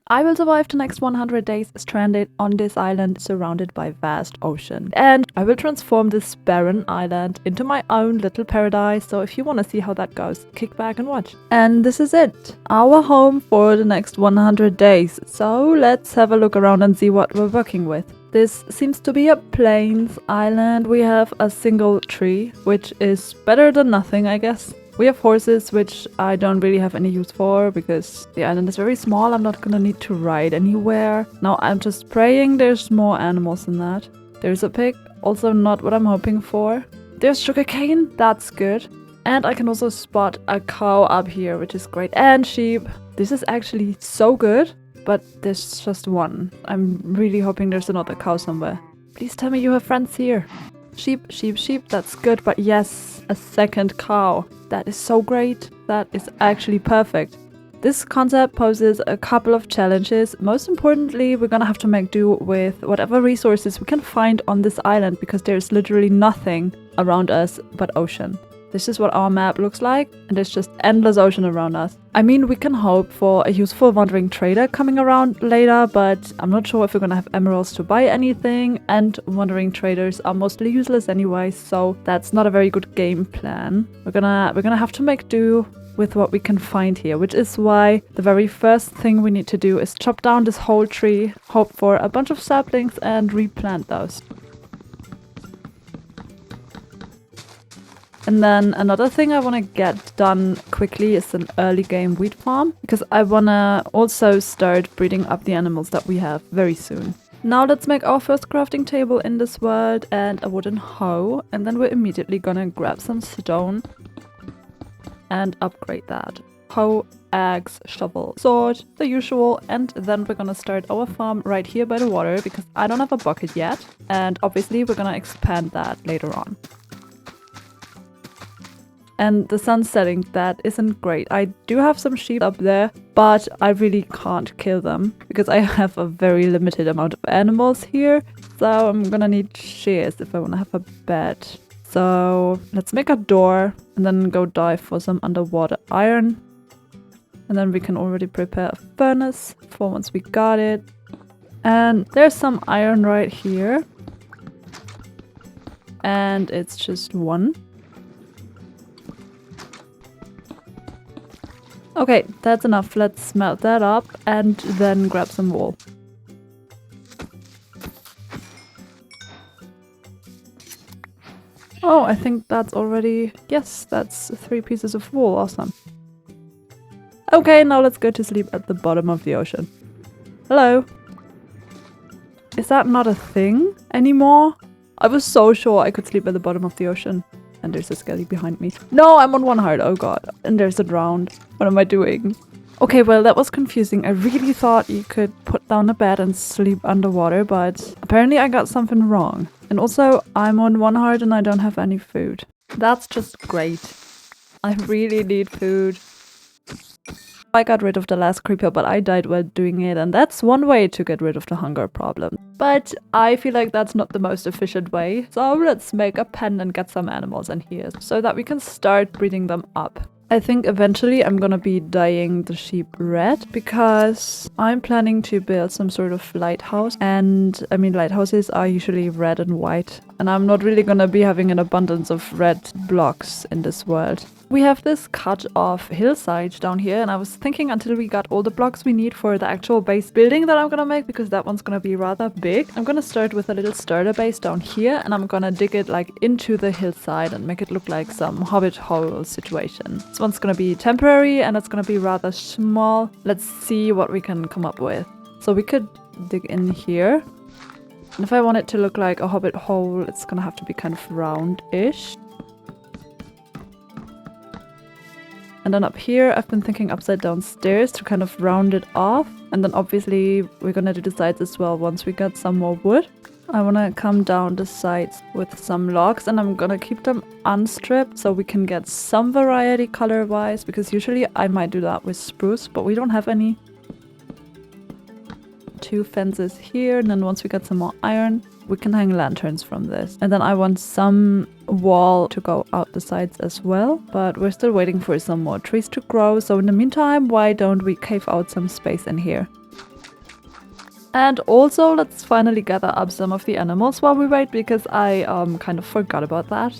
I will survive the next 100 days stranded on this island surrounded by vast ocean. And I will transform this barren island into my own little paradise. So if you want to see how that goes, kick back and watch. And this is it, our home for the next 100 days. So let's have a look around and see what we're working with. This seems to be a plains island. We have a single tree, which is better than nothing, I guess. We have horses, which I don't really have any use for because the island is very small. I'm not gonna need to ride anywhere. Now I'm just praying there's more animals than that. There's a pig, also not what I'm hoping for. There's sugarcane, that's good. And I can also spot a cow up here, which is great. And sheep. This is actually so good, but there's just one. I'm really hoping there's another cow somewhere. Please tell me you have friends here. Sheep, sheep, sheep, that's good, but yes, a second cow. That is so great. That is actually perfect. This concept poses a couple of challenges. Most importantly, we're gonna have to make do with whatever resources we can find on this island because there's literally nothing around us but ocean. This is what our map looks like, and there's just endless ocean around us. I mean, we can hope for a useful wandering trader coming around later, but I'm not sure if we're gonna have emeralds to buy anything, and wandering traders are mostly useless anyway, so that's not a very good game plan. We're gonna have to make do with what we can find here, which is why the very first thing we need to do is chop down this whole tree, hope for a bunch of saplings, and replant those. And then another thing I want to get done quickly is an early game wheat farm, because I want to also start breeding up the animals that we have very soon. Now let's make our first crafting table in this world and a wooden hoe, and then we're immediately gonna grab some stone and upgrade that. Hoe, axe, shovel, sword, the usual, and then we're gonna start our farm right here by the water because I don't have a bucket yet, and obviously we're gonna expand that later on. And the sun's setting, that isn't great. I do have some sheep up there, but I really can't kill them because I have a very limited amount of animals here. So I'm gonna need shears if I want to have a bed. So let's make a door and then go dive for some underwater iron. And then we can already prepare a furnace for once we got it. And there's some iron right here. And it's just one. Okay, that's enough. Let's smelt that up and then grab some wool. Oh, I think that's already... Yes, that's 3 pieces of wool. Awesome. Okay, now let's go to sleep at the bottom of the ocean. Hello. Is that not a thing anymore? I was so sure I could sleep at the bottom of the ocean. And there's a skelly behind me. No, I'm on 1 heart. Oh god. And there's a drowned. What am I doing? Okay, well, that was confusing. I really thought you could put down a bed and sleep underwater, but apparently I got something wrong. And also, I'm on 1 heart and I don't have any food. That's just great. I really need food. I got rid of the last creeper, but I died while doing it, and that's one way to get rid of the hunger problem. But I feel like that's not the most efficient way, so let's make a pen and get some animals in here so that we can start breeding them up. I think eventually I'm gonna be dyeing the sheep red because I'm planning to build some sort of lighthouse, and I mean lighthouses are usually red and white, and I'm not really gonna be having an abundance of red blocks in this world. We have this cut off hillside down here, and I was thinking until we got all the blocks we need for the actual base building that I'm gonna make, because that one's gonna be rather big. I'm gonna start with a little starter base down here, and I'm gonna dig it like into the hillside and make it look like some hobbit hole situation. This one's gonna be temporary and it's gonna be rather small. Let's see what we can come up with. So we could dig in here. And if I want it to look like a hobbit hole, it's gonna have to be kind of round-ish. And then up here, I've been thinking upside down stairs to kind of round it off. And then obviously we're gonna do the sides as well once we get some more wood. I wanna come down the sides with some logs, and I'm gonna keep them unstripped so we can get some variety color-wise, because usually I might do that with spruce, but we don't have any. 2 fences here, and then once we get some more iron, we can hang lanterns from this. And then I want some wall to go out the sides as well, but we're still waiting for some more trees to grow. So in the meantime, why don't we cave out some space in here? And also, let's finally gather up some of the animals while we wait, because I kind of forgot about that.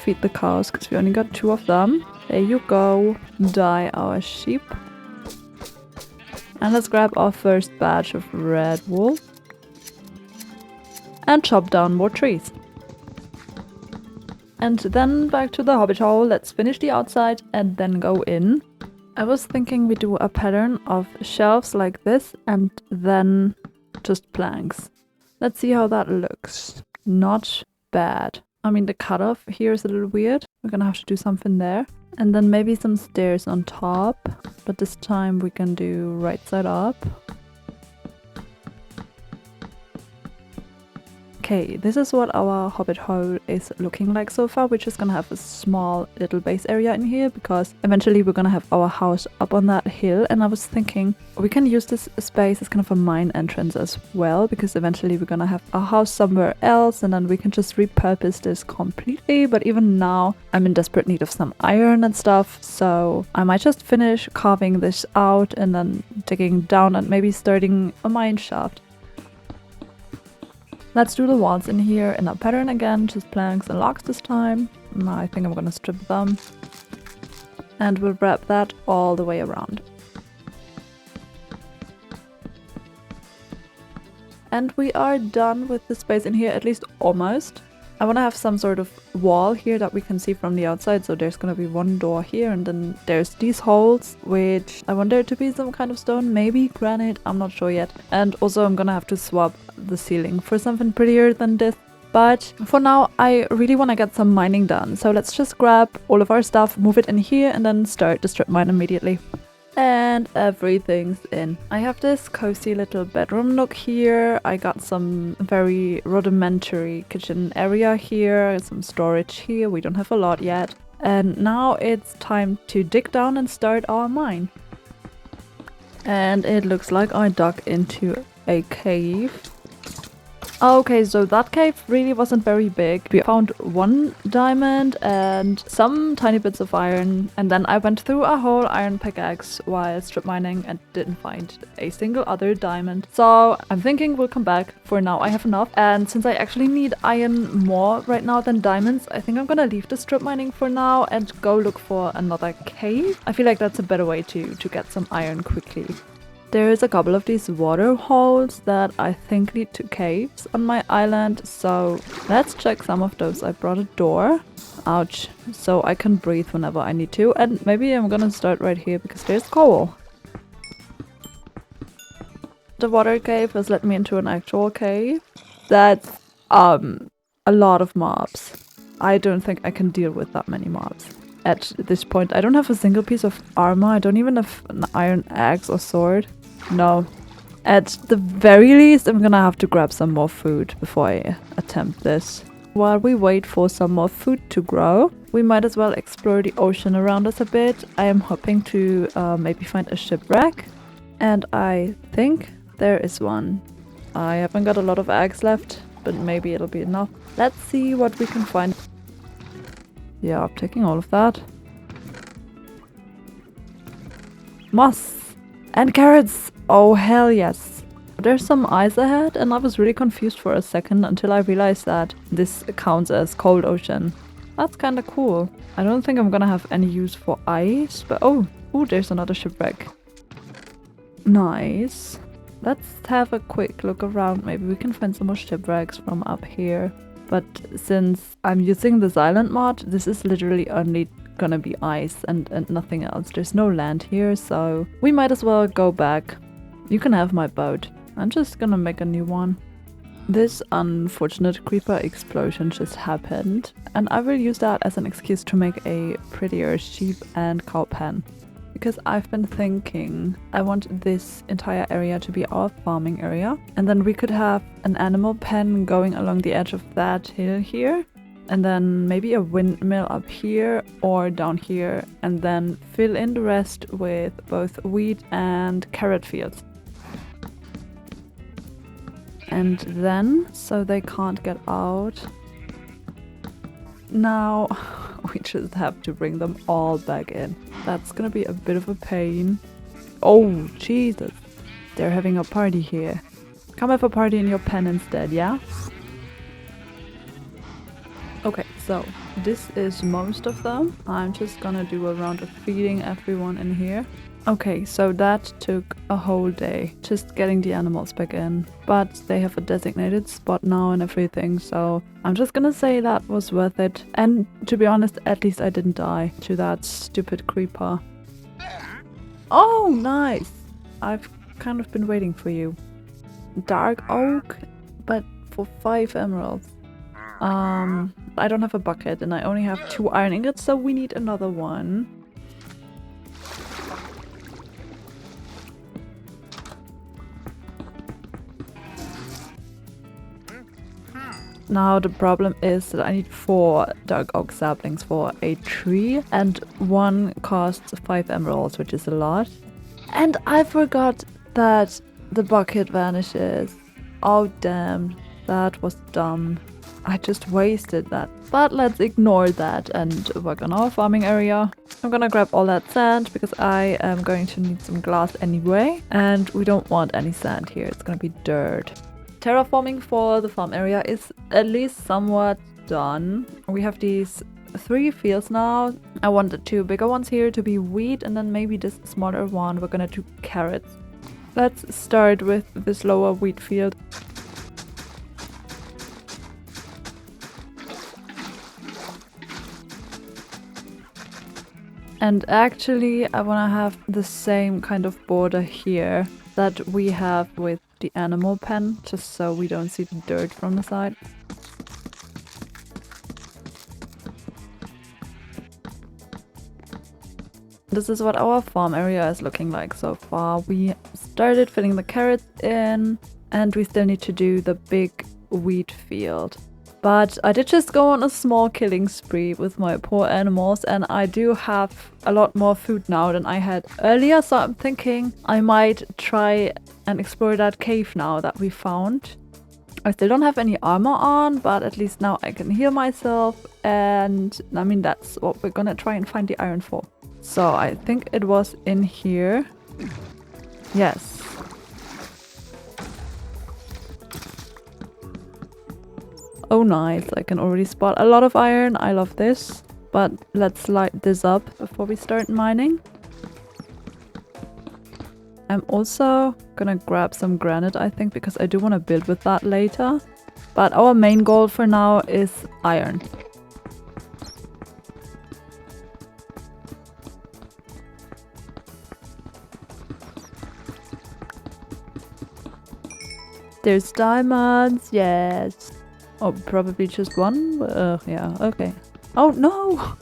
Feed the cows, because we only got 2 of them. There you go. Dye our sheep. And let's grab our first batch of red wool. And chop down more trees. And then back to the hobbit hole. Let's finish the outside and then go in. I was thinking we do a pattern of shelves like this and then just planks. Let's see how that looks. Not bad. I mean, the cutoff here is a little weird. We're gonna have to do something there. And then maybe some stairs on top. But this time we can do right side up. Okay, this is what our hobbit hole is looking like so far. We're just gonna have a small little base area in here because eventually we're gonna have our house up on that hill. And I was thinking we can use this space as kind of a mine entrance as well, because eventually we're gonna have a house somewhere else and then we can just repurpose this completely. But even now I'm in desperate need of some iron and stuff, so I might just finish carving this out and then digging down and maybe starting a mine shaft. Let's do the walls in here in a pattern again, just planks and logs this time. I think I'm gonna strip them. And we'll wrap that all the way around. And we are done with the space in here, at least almost. I want to have some sort of wall here that we can see from the outside, so there's gonna be one door here and then there's these holes, which I want there to be some kind of stone, maybe granite, I'm not sure yet. And also I'm gonna have to swap the ceiling for something prettier than this. But for now I really want to get some mining done, so let's just grab all of our stuff, move it in here and then start the strip mine immediately. And everything's in. I have this cozy little bedroom nook here. I got some very rudimentary kitchen area here, some storage here. We don't have a lot yet. And now it's time to dig down and start our mine. And it looks like I dug into a cave. Okay, so that cave really wasn't very big. We found 1 diamond and some tiny bits of iron, and then I went through a whole iron pickaxe while strip mining and didn't find a single other diamond. So I'm thinking we'll come back. For now I have enough, and since I actually need iron more right now than diamonds, I think I'm gonna leave the strip mining for now and go look for another cave. I feel like that's a better way to get some iron quickly. There is a couple of these water holes that I think lead to caves on my island, so let's check some of those. I brought a door. Ouch. So I can breathe whenever I need to, and maybe I'm gonna start right here because there's coal. The water cave has led me into an actual cave. That's a lot of mobs. I don't think I can deal with that many mobs. At this point, I don't have a single piece of armor. I don't even have an iron axe or sword. No. At the very least, I'm gonna have to grab some more food before I attempt this. While we wait for some more food to grow, we might as well explore the ocean around us a bit. I am hoping to maybe find a shipwreck. And I think there is one. I haven't got a lot of eggs left, but maybe it'll be enough. Let's see what we can find. Yeah, I'm taking all of that. Moss! And carrots! Oh hell yes! There's some ice ahead, and I was really confused for a second until I realized that this counts as cold ocean. That's kinda cool. I don't think I'm gonna have any use for ice, but oh, there's another shipwreck. Nice. Let's have a quick look around. Maybe we can find some more shipwrecks from up here. But since I'm using this island mod, this is literally only gonna be ice and nothing else. There's no land here, so we might as well go back. You can have my boat. I'm just gonna make a new one. This unfortunate creeper explosion just happened, and I will use that as an excuse to make a prettier sheep and cow pen. Because I've been thinking I want this entire area to be our farming area, and then we could have an animal pen going along the edge of that hill here, and then maybe a windmill up here or down here, and then fill in the rest with both wheat and carrot fields. And then, so they can't get out, now we just have to bring them all back in. That's gonna be a bit of a pain. Oh, Jesus. they're having a party here. Come have a party in your pen instead, yeah? Okay, so this is most of them. I'm just gonna do a round of feeding everyone in here. Okay, so that took a whole day, just getting the animals back in. But they have a designated spot now and everything, so I'm just gonna say that was worth it. And to be honest, at least I didn't die to that stupid creeper. Oh, nice! I've kind of been waiting for you. Dark oak, but for 5 emeralds. I don't have a bucket and I only have 2 iron ingots, so we need another one. Now the problem is that I need 4 dark oak saplings for a tree, and 1 costs 5 emeralds, which is a lot. And I forgot that the bucket vanishes. Oh damn, that was dumb. I just wasted that. But let's ignore that and work on our farming area. I'm gonna grab all that sand because I am going to need some glass anyway. And we don't want any sand here, it's gonna be dirt. Terraforming for the farm area is at least somewhat done. We have these 3 fields now. I want the 2 bigger ones here to be wheat, and then maybe this smaller one we're gonna do carrots. Let's start with this lower wheat field. And actually I want to have the same kind of border here that we have with the animal pen, just so we don't see the dirt from the side. This is what our farm area is looking like so far. We started filling the carrots in and we still need to do the big wheat field. But I did just go on a small killing spree with my poor animals, and I do have a lot more food now than I had earlier, so I'm thinking I might try and explore that cave now that we found. I still don't have any armor on, but at least now I can heal myself, and I mean that's what we're gonna try and find the iron for. So I think it was in here. Yes. Oh nice, I can already spot a lot of iron, I love this. But let's light this up before we start mining. I'm also gonna grab some granite, I think, because I do want to build with that later. But our main goal for now is iron. There's diamonds, yes. Oh, probably just one? Yeah, okay. Oh, no!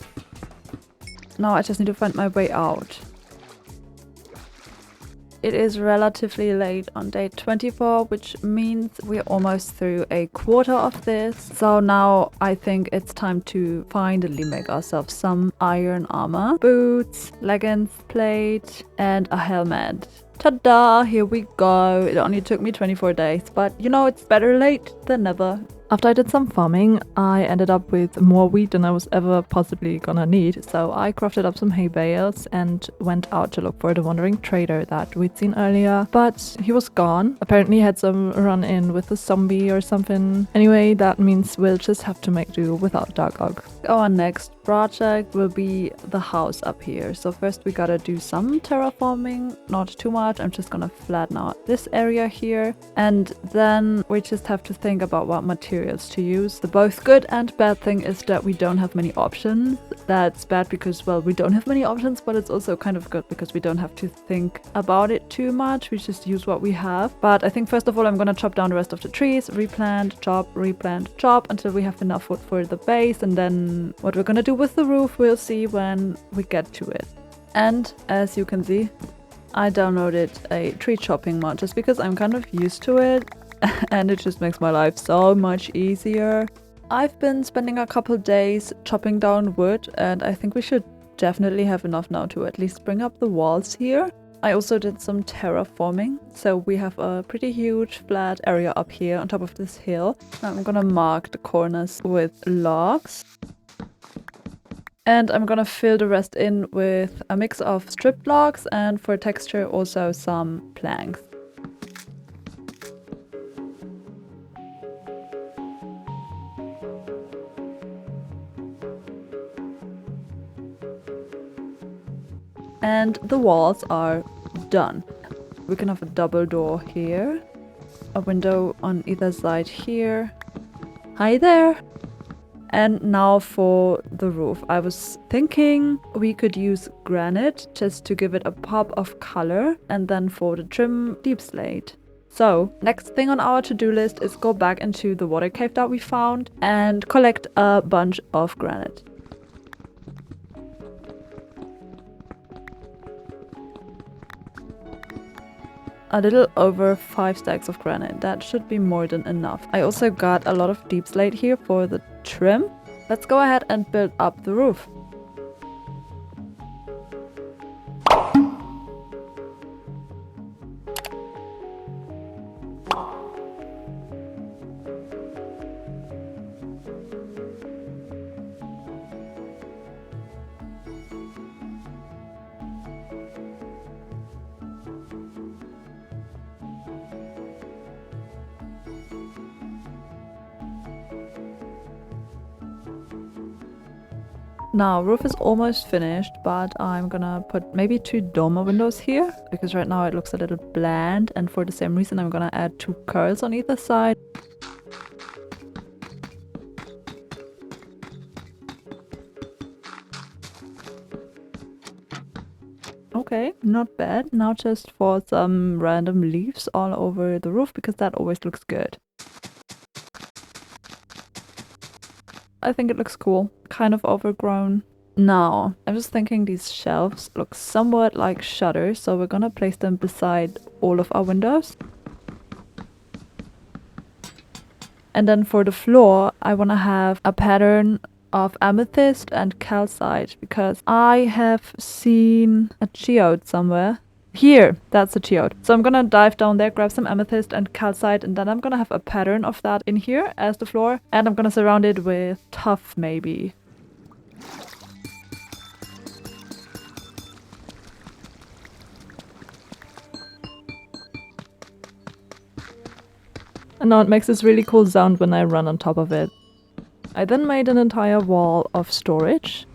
Now I just need to find my way out. It is relatively late on day 24, which means we're almost through a quarter of this. So now I think it's time to finally make ourselves some iron armor. Boots, leggings, plate, and a helmet. Ta-da! Here we go. It only took me 24 days, but you know, it's better late than never. After I did some farming, I ended up with more wheat than I was ever possibly gonna need, so I crafted up some hay bales and went out to look for the wandering trader that we'd seen earlier, but he was gone. Apparently he had some run-in with a zombie or something. Anyway, that means we'll just have to make do without dark oak. Our next project will be the house up here, so first we gotta do some terraforming, not too much. I'm just gonna flatten out this area here, and then we just have to think about what materials to use. The both good and bad thing is that we don't have many options. That's bad because, well, we don't have many options, but it's also kind of good because we don't have to think about it too much. We just use what we have. But I think first of all I'm gonna chop down the rest of the trees, replant, chop, until we have enough wood for the base, and then what we're gonna do with the roof we'll see when we get to it. And as you can see, I downloaded a tree chopping mod just because I'm kind of used to it. And it just makes my life so much easier. I've been spending a couple days chopping down wood, and I think we should definitely have enough now to at least bring up the walls here. I also did some terraforming, so we have a pretty huge flat area up here on top of this hill. Now I'm gonna mark the corners with logs. And I'm gonna fill the rest in with a mix of stripped logs and for texture also some planks. and the walls are done. We can have a double door here, a window on either side here. Hi there! And now for the roof. I was thinking we could use granite just to give it a pop of color, and then for the trim, deep slate. So, next thing on our to-do list is go back into the water cave that we found and collect a bunch of granite. A little over 5 stacks of granite. That should be more than enough. I also got a lot of deep slate here for the trim. Let's go ahead and build up the roof. Now, roof is almost finished, but I'm gonna put maybe 2 dormer windows here, because right now it looks a little bland, and for the same reason I'm gonna add 2 curls on either side. Okay, not bad. Now just for some random leaves all over the roof, because that always looks good. I think it looks cool. Kind of overgrown. Now, I'm just thinking these shelves look somewhat like shutters, so we're gonna place them beside all of our windows. And then for the floor, I wanna have a pattern of amethyst and calcite, because I have seen a geode somewhere. Here, that's a geode. So I'm gonna dive down there, grab some amethyst and calcite, and then I'm gonna have a pattern of that in here as the floor, and I'm gonna surround it with tuff maybe. And now it makes this really cool sound when I run on top of it. I then made an entire wall of storage.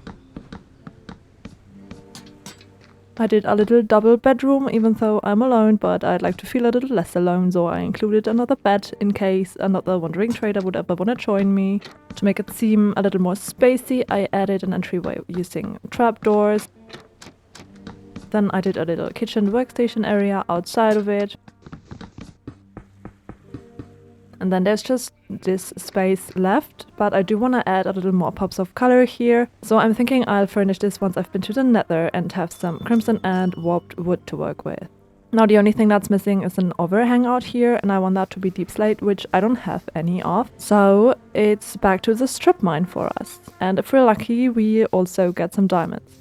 I did a little double bedroom, even though I'm alone, but I'd like to feel a little less alone, so I included another bed in case another wandering trader would ever want to join me. To make it seem a little more spacey, I added an entryway using trapdoors. Then I did a little kitchen workstation area outside of it. And then there's just this space left, but I do want to add a little more pops of color here. So I'm thinking I'll furnish this once I've been to the Nether and have some crimson and warped wood to work with. Now the only thing that's missing is an overhang out here, and I want that to be deep slate, which I don't have any of. So it's back to the strip mine for us. And if we're lucky, we also get some diamonds.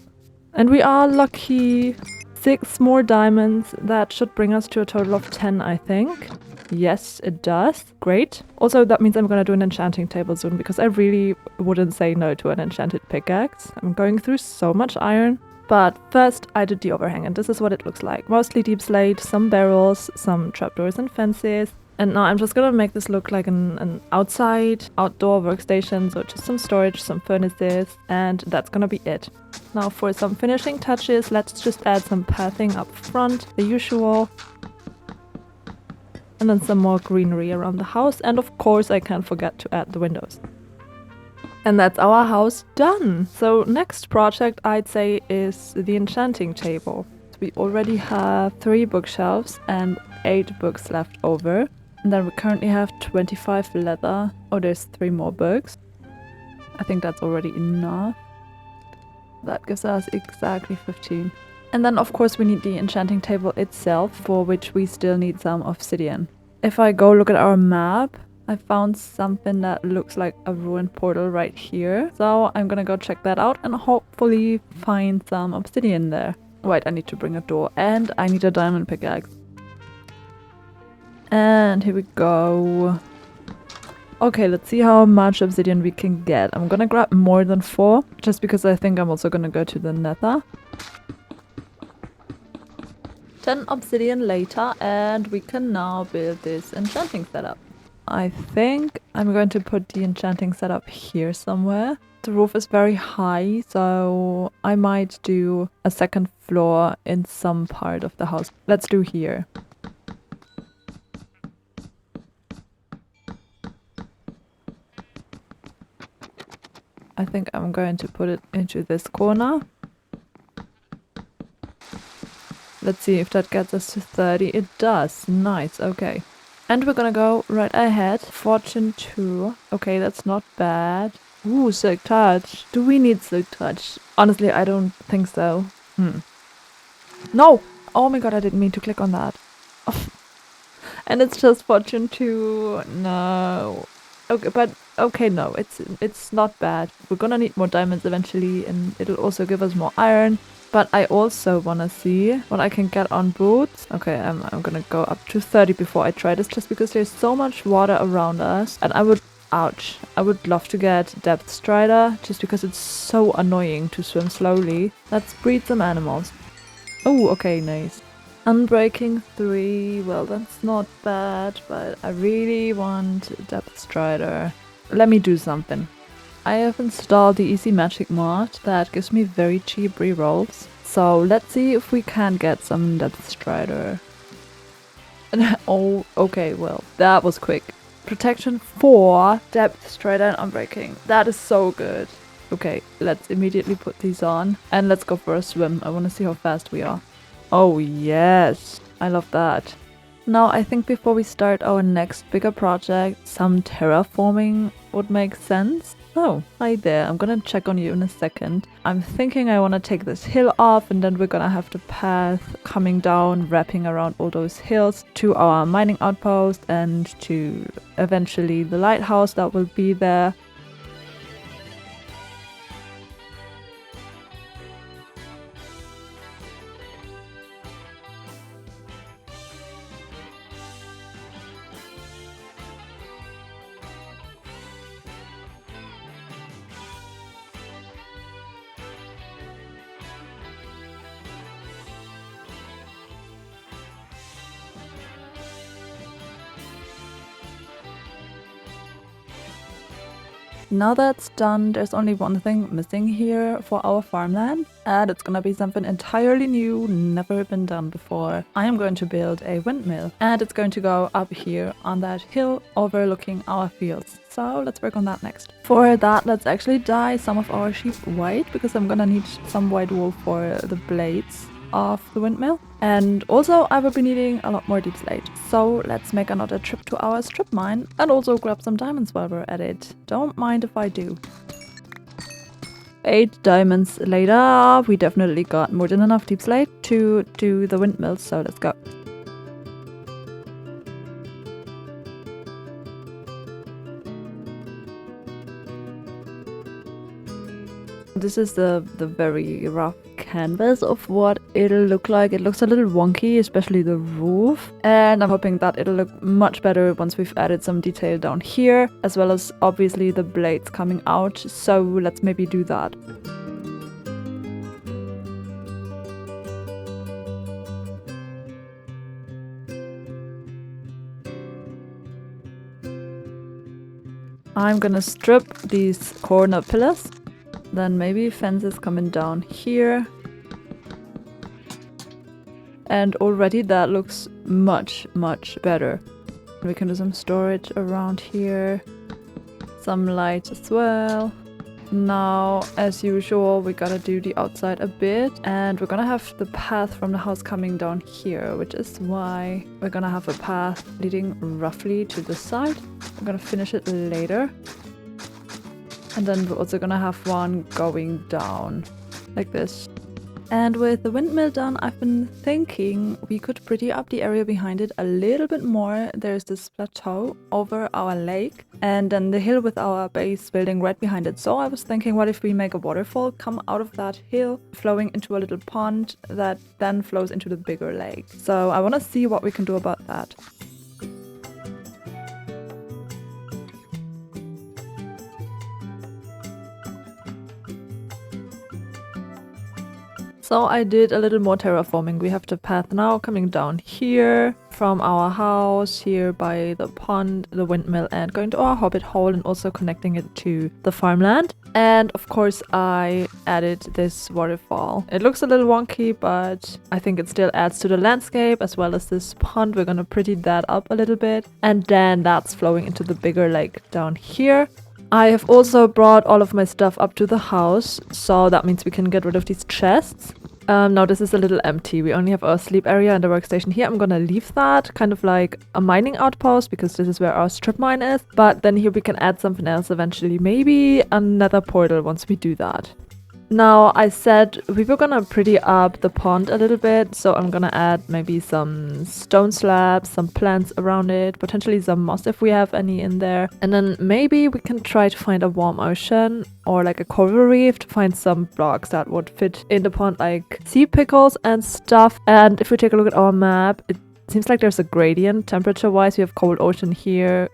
And we are lucky. 6 more diamonds. That should bring us to a total of 10, I think. Yes, it does. Great. Also, that means I'm gonna do an enchanting table soon, because I really wouldn't say no to an enchanted pickaxe. I'm going through so much iron. But first, I did the overhang, and this is what it looks like. Mostly deep slate, some barrels, some trapdoors and fences. And now I'm just gonna make this look like an outdoor workstation, so just some storage, some furnaces, and that's gonna be it. Now for some finishing touches, let's just add some pathing up front, the usual. And then some more greenery around the house, and of course I can't forget to add the windows. And that's our house done! So next project I'd say is the enchanting table. We already have 3 bookshelves and 8 books left over. And then we currently have 25 leather. Oh, there's 3 more books. I think that's already enough. That gives us exactly 15. And then of course we need the enchanting table itself, for which we still need some obsidian. If I go look at our map, I found something that looks like a ruined portal right here. So I'm gonna go check that out and hopefully find some obsidian there. Wait, I need to bring a door, and I need a diamond pickaxe. And here we go. Okay, let's see how much obsidian we can get. I'm gonna grab more than 4, just because I think I'm also gonna go to the Nether. 10 obsidian later, and we can now build this enchanting setup. I think I'm going to put the enchanting setup here somewhere. The roof is very high, so I might do a second floor in some part of the house. Let's do here. I think I'm going to put it into this corner. Let's see if that gets us to 30. It does. Nice. Okay. And we're gonna go right ahead. Fortune 2. Okay, that's not bad. Ooh, Silk Touch. Do we need Silk Touch? Honestly, I don't think so. No! Oh my god, I didn't mean to click on that. And it's just Fortune 2. No. Okay, but okay, no, it's not bad. We're gonna need more diamonds eventually, and it'll also give us more iron. But I also wanna see what I can get on boots. Okay, I'm gonna go up to 30 before I try this, just because there's so much water around us, and I would love to get Depth Strider, just because it's so annoying to swim slowly. Let's breed some animals. Oh, okay, nice. Unbreaking 3, well, that's not bad, but I really want Depth Strider. Let me do something. I have installed the Easy Magic mod that gives me very cheap rerolls. So let's see if we can get some Depth Strider. Oh, okay, well, that was quick. Protection 4, Depth Strider and Unbreaking. That is so good. Okay, let's immediately put these on and let's go for a swim. I want to see how fast we are. Oh yes, I love that. Now I think before we start our next bigger project, some terraforming would make sense. Oh, hi there, I'm gonna check on you in a second. I'm thinking I want to take this hill off, and then we're gonna have the path coming down, wrapping around all those hills to our mining outpost and to eventually the lighthouse that will be there. Now that's done, there's only one thing missing here for our farmland, and it's gonna be something entirely new, never been done before. I am going to build a windmill, and it's going to go up here on that hill overlooking our fields. So let's work on that next. For that, let's actually dye some of our sheep white, because I'm gonna need some white wool for the blades of the windmill. And also I will be needing a lot more deep slate. So let's make another trip to our strip mine and also grab some diamonds while we're at it. Don't mind if I do. 8 diamonds later, we definitely got more than enough deep slate to do the windmill, so let's go. This is the very rough canvas of what it'll look like. It looks a little wonky, especially the roof, and I'm hoping that it'll look much better once we've added some detail down here, as well as obviously the blades coming out, so let's maybe do that. I'm gonna strip these corner pillars. Then maybe fences coming down here. And already that looks much better. We can do some storage around here. Some lights as well. Now, as usual, we gotta do the outside a bit. And we're gonna have the path from the house coming down here, which is why we're gonna have a path leading roughly to the side. We're gonna finish it later. And then we're also gonna have one going down, like this. And with the windmill done, I've been thinking we could pretty up the area behind it a little bit more. There's this plateau over our lake, and then the hill with our base building right behind it. So I was thinking, what if we make a waterfall come out of that hill, flowing into a little pond that then flows into the bigger lake. So I wanna see what we can do about that. So I did a little more terraforming. We have the path now coming down here from our house here by the pond, the windmill, and going to our hobbit hole and also connecting it to the farmland. And of course I added this waterfall. It looks a little wonky, but I think it still adds to the landscape, as well as this pond. We're gonna pretty that up a little bit, and then that's flowing into the bigger lake down here. I have also brought all of my stuff up to the house, so that means we can get rid of these chests. Now this is a little empty. We only have our sleep area and the workstation here. I'm gonna leave that kind of like a mining outpost, because this is where our strip mine is. But then here we can add something else eventually. Maybe another portal once we do that. Now, I said we were gonna pretty up the pond a little bit, so I'm gonna add maybe some stone slabs, some plants around it, potentially some moss if we have any in there. And then maybe we can try to find a warm ocean or like a coral reef to find some blocks that would fit in the pond, like sea pickles and stuff. And if we take a look at our map, it seems like there's a gradient temperature-wise. We have cold ocean here.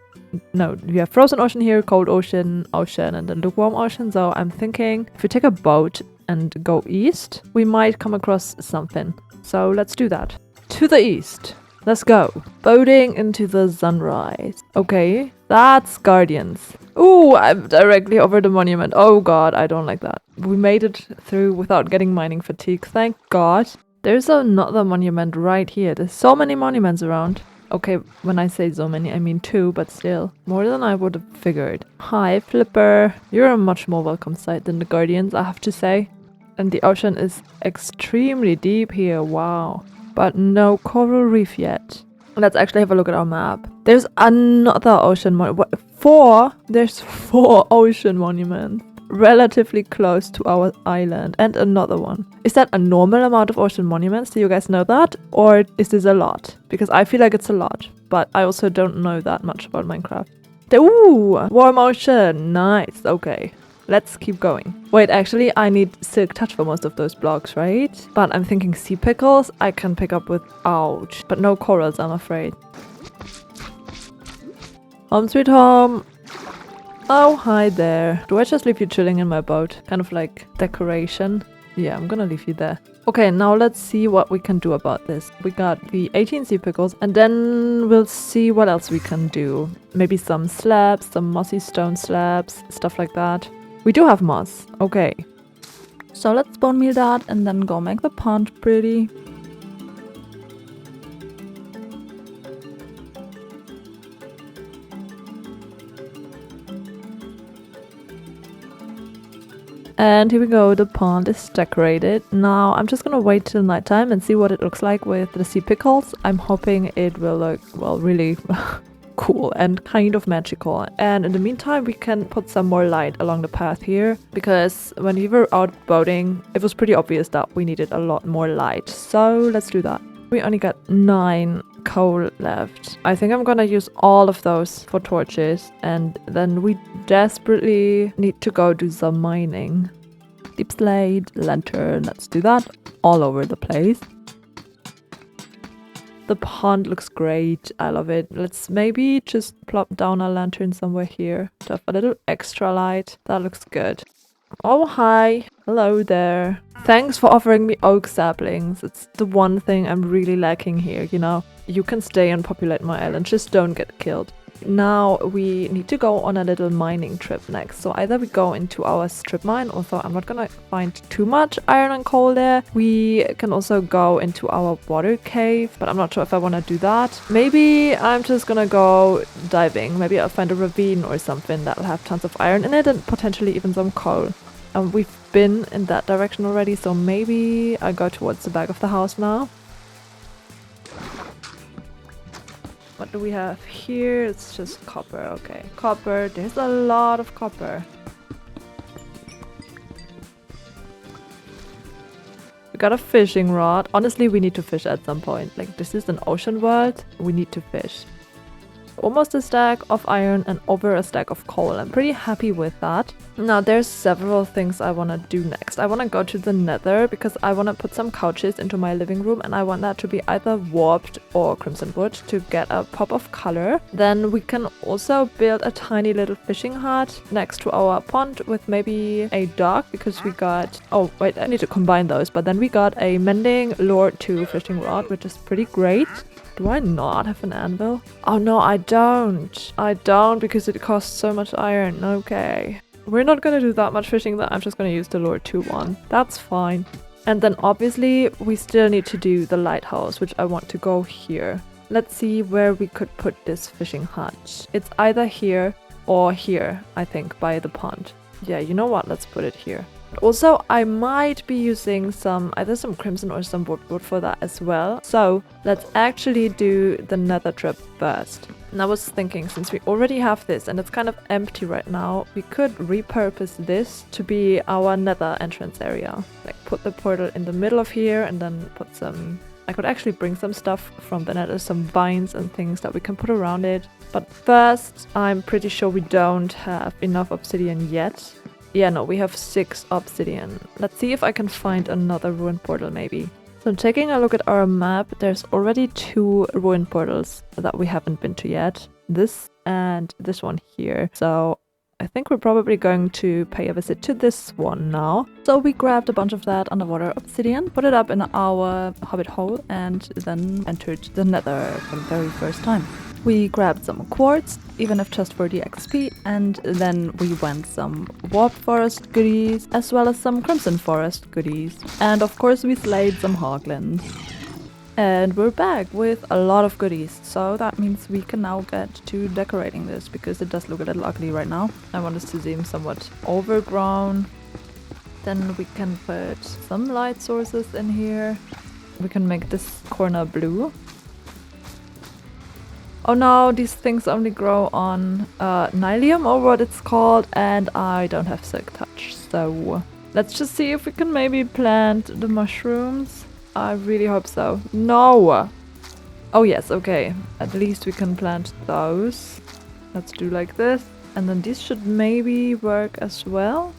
No, we have frozen ocean here, cold ocean, and then lukewarm ocean. So I'm thinking if we take a boat and go east, we might come across something. So let's do that. To the east. Let's go. Boating into the sunrise. Okay, that's Guardians. Ooh, I'm directly over the monument. Oh god, I don't like that. We made it through without getting mining fatigue. Thank god. There's another monument right here. There's so many monuments around. Okay, when I say so many, I mean 2, but still. More than I would have figured. Hi, Flipper. You're a much more welcome sight than the Guardians, I have to say. And the ocean is extremely deep here, wow. But no coral reef yet. Let's actually have a look at our map. There's another ocean monument. There's 4 ocean monuments. Relatively close to our island, and another one. Is that a normal amount of ocean monuments? Do you guys know that? Or is this a lot? Because I feel like it's a lot, but I also don't know that much about Minecraft. Ooh, warm ocean, nice, okay. Let's keep going. Wait, actually I need silk touch for most of those blocks, right? But I'm thinking sea pickles I can pick up with, ouch, but no corals, I'm afraid. Home sweet home. Oh, hi there. Do I just leave you chilling in my boat? Kind of like decoration. Yeah, I'm gonna leave you there. Okay, now let's see what we can do about this. We got the 18 sea pickles, and then we'll see what else we can do. Maybe some slabs, some mossy stone slabs, stuff like that. We do have moss. Okay. So let's bone meal that and then go make the pond pretty. And here we go, the pond is decorated. Now I'm just gonna wait till nighttime and see what it looks like with the sea pickles. I'm hoping it will look, well, really cool and kind of magical. And in the meantime, we can put some more light along the path here, because when we were out boating, it was pretty obvious that we needed a lot more light. So let's do that. We only got 9 coal left. I think I'm gonna use all of those for torches, and then we desperately need to go do some mining. Deep slate, lantern, let's do that all over the place. The pond looks great, I love it. Let's maybe just plop down a lantern somewhere here to have a little extra light. That looks good. Oh, hi. Hello there. Thanks for offering me oak saplings. It's the one thing I'm really lacking here, you know. You can stay and populate my island, just don't get killed. Now we need to go on a little mining trip next. So either we go into our strip mine, although I'm not gonna find too much iron and coal there. We can also go into our water cave, but I'm not sure if I want to do that. Maybe I'm just gonna go diving. Maybe I'll find a ravine or something that'll have tons of iron in it and potentially even some coal. We've been in that direction already, so maybe I'll go towards the back of the house now. What do we have here? It's just copper, okay. Copper, there's a lot of copper. We got a fishing rod. Honestly, we need to fish at some point. Like, this is an ocean world, we need to fish. Almost a stack of iron and over a stack of coal. I'm pretty happy with that. Now there's several things I want to do next. I want to go to the Nether because I want to put some couches into my living room, and I want that to be either warped or crimson wood to get a pop of color. Then we can also build a tiny little fishing hut next to our pond with maybe a dock, because we got, oh wait, I need to combine those, but then we got a mending lure 2 fishing rod, which is pretty great. Do I not have an anvil? Oh no, I don't. I don't because it costs so much iron. Okay. We're not gonna do that much fishing though. I'm just gonna use the lure 2-1. That's fine. And then obviously we still need to do the lighthouse, which I want to go here. Let's see where we could put this fishing hut. It's either here or here, I think, by the pond. Yeah, you know what? Let's put it here. Also, I might be using either some crimson or some wood for that as well. So let's actually do the nether trap first. And I was thinking, since we already have this and it's kind of empty right now, we could repurpose this to be our nether entrance area. Like put the portal in the middle of here and then put some... I could actually bring some stuff from the nether, some vines and things that we can put around it. But first, I'm pretty sure we don't have enough obsidian yet. Yeah, no, we have 6 obsidian. Let's see if I can find another ruined portal maybe. So taking a look at our map, there's already 2 ruined portals that we haven't been to yet. This and this one here. So I think we're probably going to pay a visit to this one now. So we grabbed a bunch of that underwater obsidian, put it up in our hobbit hole, and then entered the nether for the very first time. We grabbed some quartz, even if just for the XP, and then we went some warp forest goodies, as well as some crimson forest goodies. And of course we slayed some hoglins. And we're back with a lot of goodies, so that means we can now get to decorating this, because it does look a little ugly right now. I want this to seem somewhat overgrown. Then we can put some light sources in here. We can make this corner blue. Oh no, these things only grow on nylium or what it's called, and I don't have silk touch, so let's just see if we can maybe plant the mushrooms. I really hope so. No! Oh yes, okay. At least we can plant those. Let's do like this. And then these should maybe work as well.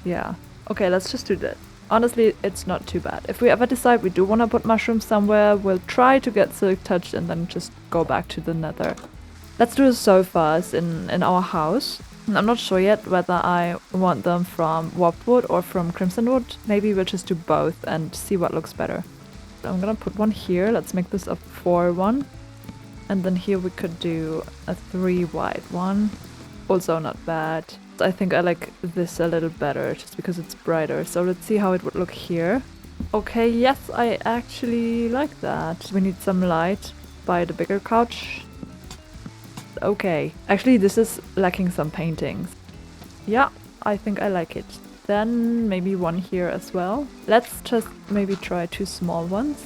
Yeah. Okay, let's just do that. Honestly, it's not too bad. If we ever decide we do want to put mushrooms somewhere, we'll try to get silk touch and then just go back to the nether. Let's do the sofas in our house. I'm not sure yet whether I want them from warped wood or from crimson wood. Maybe we'll just do both and see what looks better. I'm gonna put one here. Let's make this a 4-1. And then here we could do a 3-wide one. Also not bad. I think I like this a little better just because it's brighter. So let's see how it would look here. Okay, yes, I actually like that. We need some light by the bigger couch. Okay. Actually, this is lacking some paintings. Yeah, I think I like it. Then maybe one here as well. Let's just maybe try 2 small ones.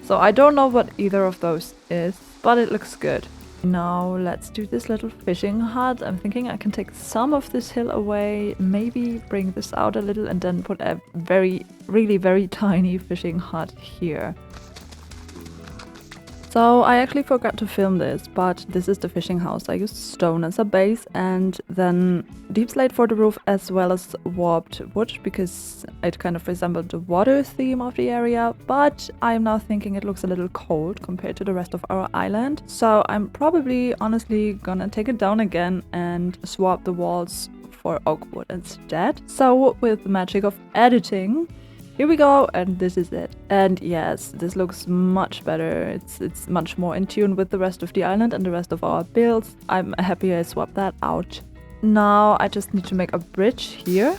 So I don't know what either of those is, but it looks good. Now let's do this little fishing hut. I'm thinking I can take some of this hill away, maybe bring this out a little and then put a really very tiny fishing hut here. So I actually forgot to film this, but this is the fishing house. I used stone as a base and then deep slate for the roof as well as warped wood because it kind of resembled the water theme of the area, but I'm now thinking it looks a little cold compared to the rest of our island. So I'm probably honestly gonna take it down again and swap the walls for oak wood instead. So with the magic of editing, here we go, and this is it. And yes, this looks much better. It's much more in tune with the rest of the island and the rest of our builds. I'm happy I swapped that out. Now I just need to make a bridge here.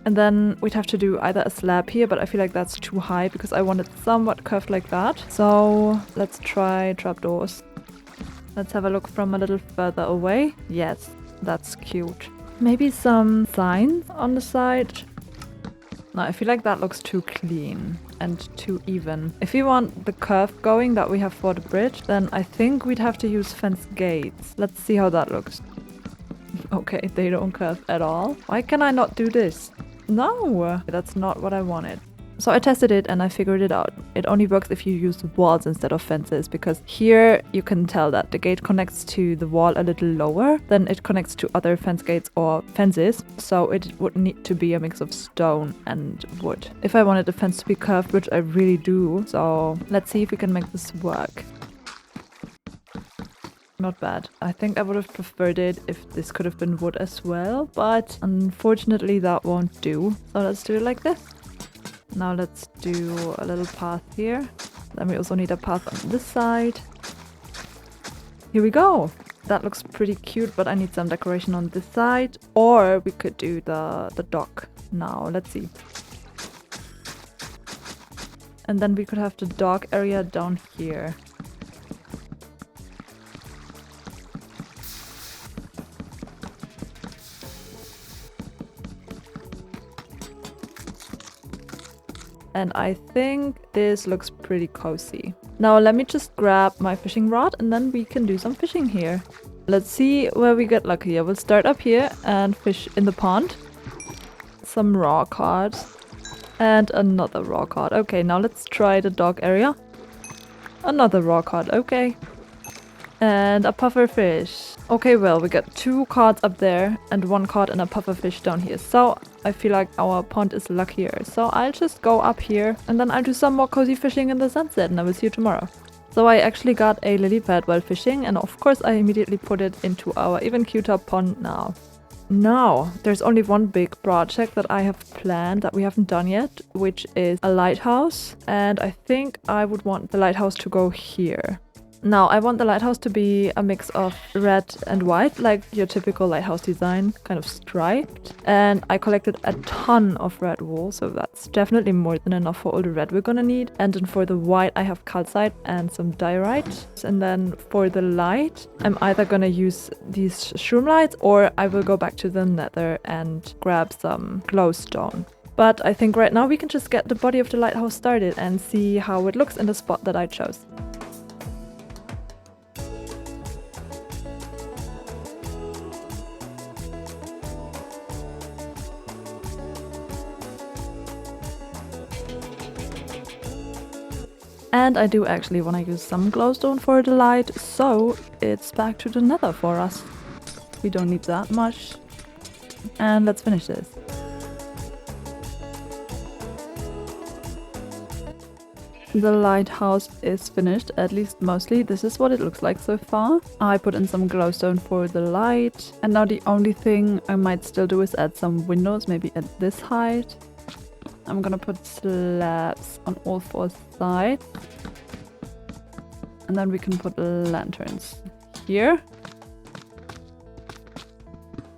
And then we'd have to do either a slab here, but I feel like that's too high because I want it somewhat curved like that. So let's try trapdoors. Let's have a look from a little further away. Yes, that's cute. Maybe some signs on the side. No, I feel like that looks too clean and too even. If we want the curve going that we have for the bridge, then I think we'd have to use fence gates. Let's see how that looks. Okay, they don't curve at all. Why can I not do this? No, that's not what I wanted. So I tested it and I figured it out. It only works if you use walls instead of fences, because here you can tell that the gate connects to the wall a little lower than it connects to other fence gates or fences. So it would need to be a mix of stone and wood if I wanted the fence to be curved, which I really do. So let's see if we can make this work. Not bad. I think I would have preferred it if this could have been wood as well, but unfortunately that won't do. So let's do it like this. Now let's do a little path here. Then we also need a path on this side. Here we go. That looks pretty cute, but I need some decoration on this side. Or we could do the dock now. Let's see. And then we could have the dock area down here. And I think this looks pretty cozy. Now let me just grab my fishing rod and then we can do some fishing here. Let's see where we get lucky. I will start up here and fish in the pond. Some raw cod. And another raw cod. Okay, now let's try the dock area. Another raw cod, okay. And a puffer fish. Okay, well, we got 2 cards up there and 1 card and a puffer fish down here. So I feel like our pond is luckier. So I'll just go up here and then I'll do some more cozy fishing in the sunset and I will see you tomorrow. So I actually got a lily pad while fishing and of course I immediately put it into our even cuter pond now. Now, there's only one big project that I have planned that we haven't done yet, which is a lighthouse. And I think I would want the lighthouse to go here. Now, I want the lighthouse to be a mix of red and white, like your typical lighthouse design, kind of striped. And I collected a ton of red wool, so that's definitely more than enough for all the red we're gonna need. And then for the white, I have calcite and some diorite. And then for the light, I'm either gonna use these shroom lights or I will go back to the Nether and grab some glowstone. But I think right now we can just get the body of the lighthouse started and see how it looks in the spot that I chose. And I do actually want to use some glowstone for the light, so it's back to the Nether for us. We don't need that much. And let's finish this. The lighthouse is finished, at least mostly. This is what it looks like so far. I put in some glowstone for the light. And now the only thing I might still do is add some windows, maybe at this height. I'm gonna put slabs on all 4 sides. And then we can put lanterns here.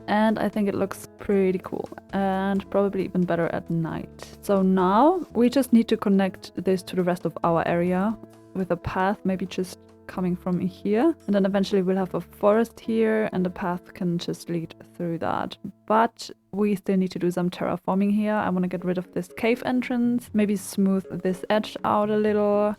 And I think it looks pretty cool and probably even better at night. So now we just need to connect this to the rest of our area with a path, maybe just coming from here. And then eventually we'll have a forest here and the path can just lead through that. But we still need to do some terraforming here. I want to get rid of this cave entrance, maybe smooth this edge out a little.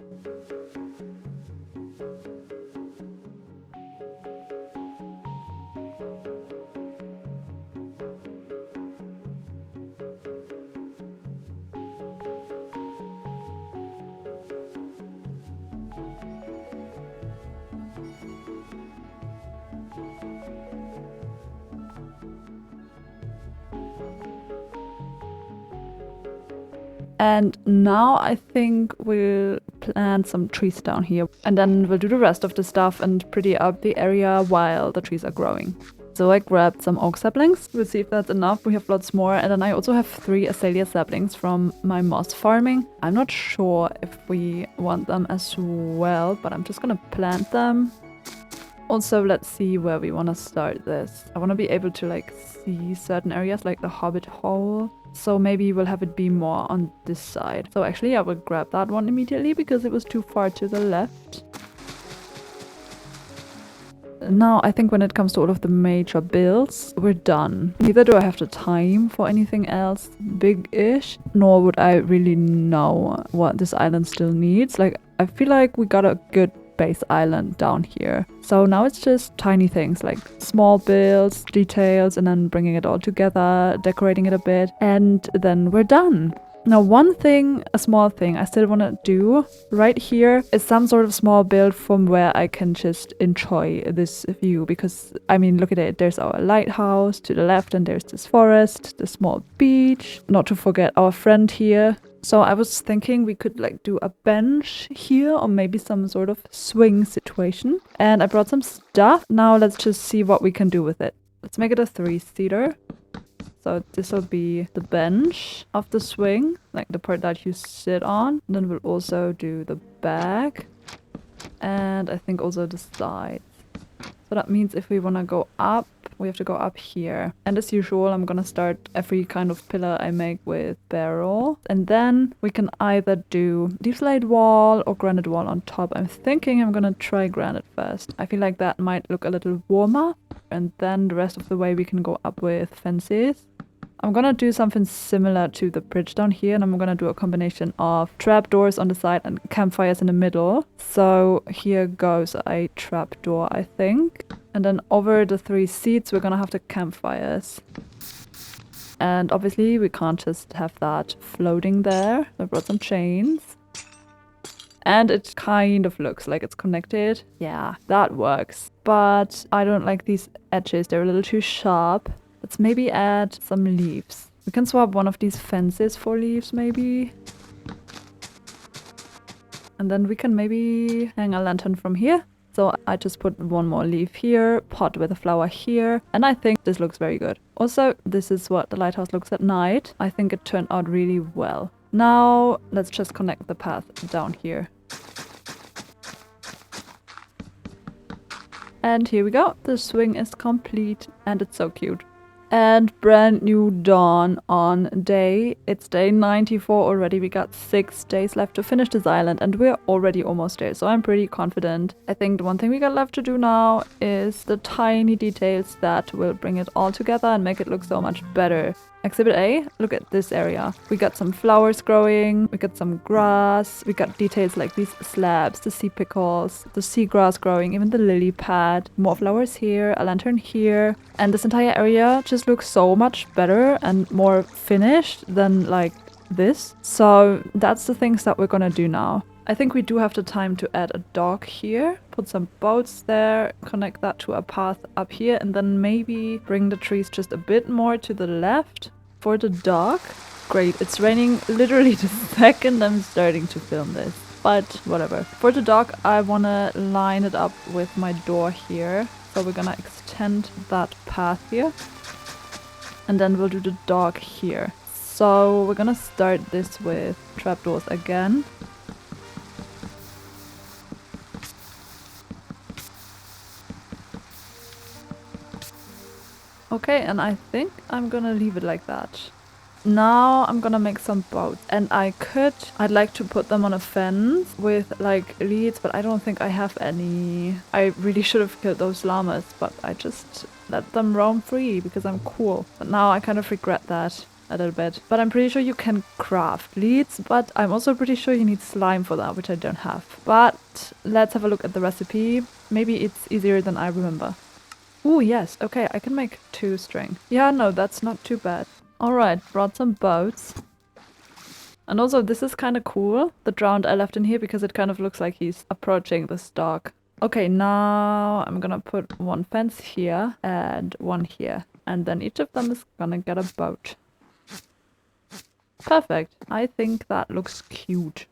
And now I think we'll plant some trees down here and then we'll do the rest of the stuff and pretty up the area while the trees are growing. So I grabbed some oak saplings. We'll see if that's enough. We have lots more. And then I also have 3 azalea saplings from my moss farming. I'm not sure if we want them as well, but I'm just gonna plant them. Also, let's see where we want to start this. I want to be able to like see certain areas like the hobbit hole. So maybe we'll have it be more on this side. So actually I will grab that one immediately because it was too far to the left. Now I think when it comes to all of the major builds, we're done. Neither do I have the time for anything else big-ish, nor would I really know what this island still needs. Like, I feel like we got a good base island down here. So now it's just tiny things like small builds, details, and then bringing it all together, decorating it a bit, and then we're done. Now one thing, a small thing I still want to do right here is some sort of small build from where I can just enjoy this view, because I mean, look at it, there's our lighthouse to the left and there's this forest, the small beach, not to forget our friend here. So I was thinking we could like do a bench here or maybe some sort of swing situation. And I brought some stuff. Now let's just see what we can do with it. Let's make it a 3-seater. So this will be the bench of the swing, like the part that you sit on. And then we'll also do the back. And I think also the sides. So that means if we want to go up, we have to go up here. And as usual, I'm gonna start every kind of pillar I make with barrel. And then we can either do deep slate wall or granite wall on top. I'm thinking I'm gonna try granite first. I feel like that might look a little warmer. And then the rest of the way we can go up with fences. I'm gonna do something similar to the bridge down here, and I'm gonna do a combination of trapdoors on the side and campfires in the middle. So here goes a trapdoor, I think. And then over the 3 seats, we're gonna have the campfires. And obviously we can't just have that floating there. I brought some chains. And it kind of looks like it's connected. Yeah, that works. But I don't like these edges, they're a little too sharp. Let's maybe add some leaves. We can swap one of these fences for leaves, maybe. And then we can maybe hang a lantern from here. So I just put one more leaf here, pot with a flower here, and I think this looks very good. Also, this is what the lighthouse looks at night. I think it turned out really well. Now, let's just connect the path down here. And here we go. The swing is complete, and it's so cute. And brand new dawn on day. It's day 94 already. We got 6 days left to finish this island and we're already almost there. So I'm pretty confident. I think the one thing we got left to do now is the tiny details that will bring it all together and make it look so much better. Exhibit A, look at this area. We got some flowers growing, we got some grass, we got details like these slabs, the sea pickles, the seagrass growing, even the lily pad, more flowers here, a lantern here. And this entire area just looks so much better and more finished than like this. So that's the things that we're gonna do now. I think we do have the time to add a dock here, put some boats there, connect that to a path up here, and then maybe bring the trees just a bit more to the left for the dock. Great, it's raining literally the second I'm starting to film this, but whatever. For the dock, I want to line it up with my door here. So we're gonna extend that path here, and then we'll do the dock here. So we're gonna start this with trapdoors again. Okay, and I think I'm gonna leave it like that. Now I'm gonna make some boats, and I'd like to put them on a fence with like leads, but I don't think I have any. I really should have killed those llamas, but I just let them roam free because I'm cool. But now I kind of regret that a little bit. But I'm pretty sure you can craft leads, but I'm also pretty sure you need slime for that, which I don't have. But let's have a look at the recipe. Maybe it's easier than I remember. Ooh, yes. Okay, I can make 2 string. Yeah, no, that's not too bad. Alright, brought some boats. And also, this is kind of cool. The drowned I left in here because it kind of looks like he's approaching the dock. Okay, now I'm gonna put 1 fence here and 1 here. And then each of them is gonna get a boat. Perfect. I think that looks cute.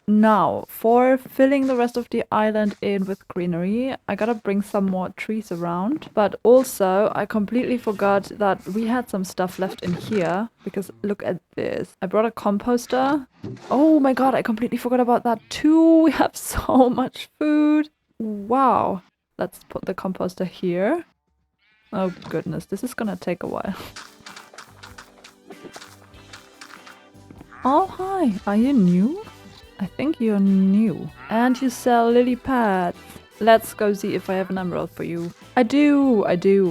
Now, for filling the rest of the island in with greenery, I gotta bring some more trees around. But also, I completely forgot that we had some stuff left in here. Because look at this. I brought a composter. Oh my god, I completely forgot about that too. We have so much food. Wow. Let's put the composter here. Oh goodness, this is gonna take a while. Oh, hi. Are you new? I think you're new. And you sell lily pads. Let's go see if I have an emerald for you. I do.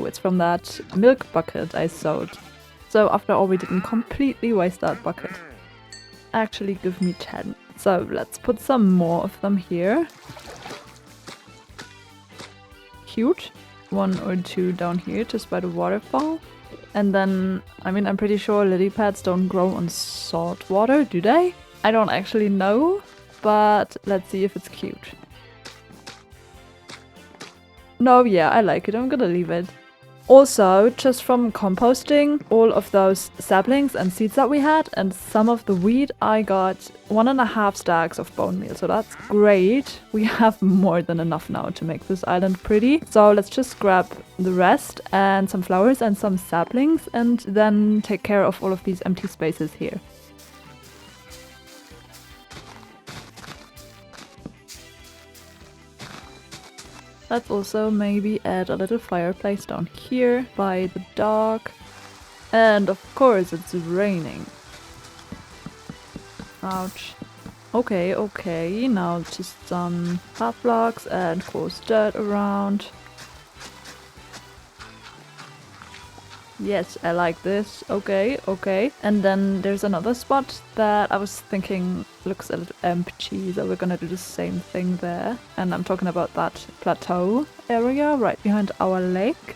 It's from that milk bucket I sold. So after all, we didn't completely waste that bucket. Actually, give me 10. So let's put some more of them here. Cute. 1 or 2 down here just by the waterfall. And then, I mean, I'm pretty sure lily pads don't grow on salt water, do they? I don't actually know, but let's see if it's cute. No, yeah, I like it. I'm gonna leave it. Also, just from composting all of those saplings and seeds that we had and some of the wheat, I got 1.5 stacks of bone meal. So that's great. We have more than enough now to make this island pretty. So let's just grab the rest and some flowers and some saplings and then take care of all of these empty spaces here. Let's also maybe add a little fireplace down here by the dock. And of course it's raining. Ouch. Okay, okay, now just some half blocks and coarse dirt around. Yes, I like this. Okay, okay. And then there's another spot that I was thinking looks a little empty, so we're gonna do the same thing there. And I'm talking about that plateau area right behind our lake.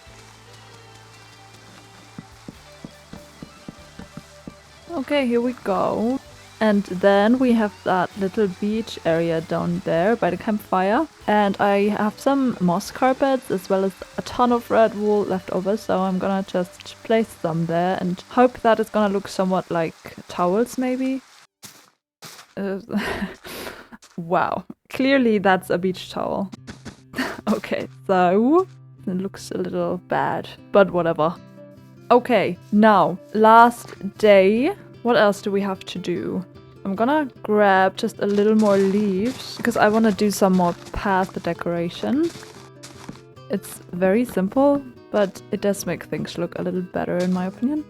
Okay, here we go. And then we have that little beach area down there by the campfire. And I have some moss carpets as well as a ton of red wool left over. So I'm gonna just place some there and hope that it's gonna look somewhat like towels maybe. Wow, clearly that's a beach towel. Okay, so it looks a little bad, but whatever. Okay, now, last day. What else do we have to do? I'm gonna grab just a little more leaves because I want to do some more path decoration. It's very simple, but it does make things look a little better in my opinion.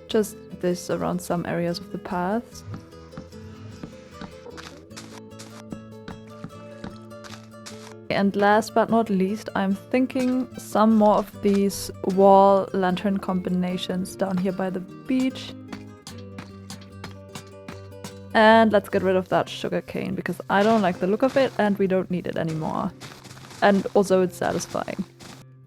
Just this around some areas of the paths. And last but not least, I'm thinking some more of these wall lantern combinations down here by the beach. And let's get rid of that sugarcane because I don't like the look of it and we don't need it anymore. And also it's satisfying.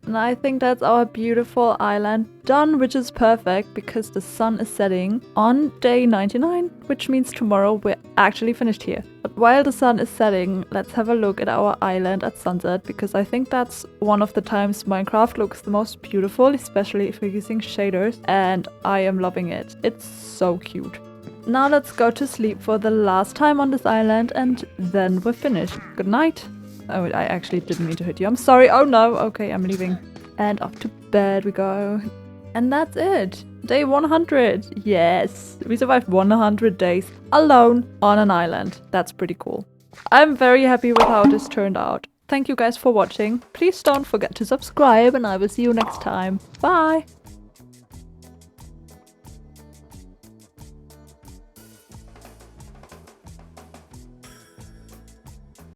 And I think that's our beautiful island done, which is perfect because the sun is setting on day 99, which means tomorrow we're actually finished here. But while the sun is setting, let's have a look at our island at sunset because I think that's one of the times Minecraft looks the most beautiful, especially if we're using shaders, and I am loving it. It's so cute. Now let's go to sleep for the last time on this island and then we're finished. Good night. Oh, I actually didn't mean to hit you. I'm sorry. Oh no. Okay, I'm leaving. And off to bed we go. And that's it. Day 100. Yes. We survived 100 days alone on an island. That's pretty cool. I'm very happy with how this turned out. Thank you guys for watching. Please don't forget to subscribe and I will see you next time. Bye.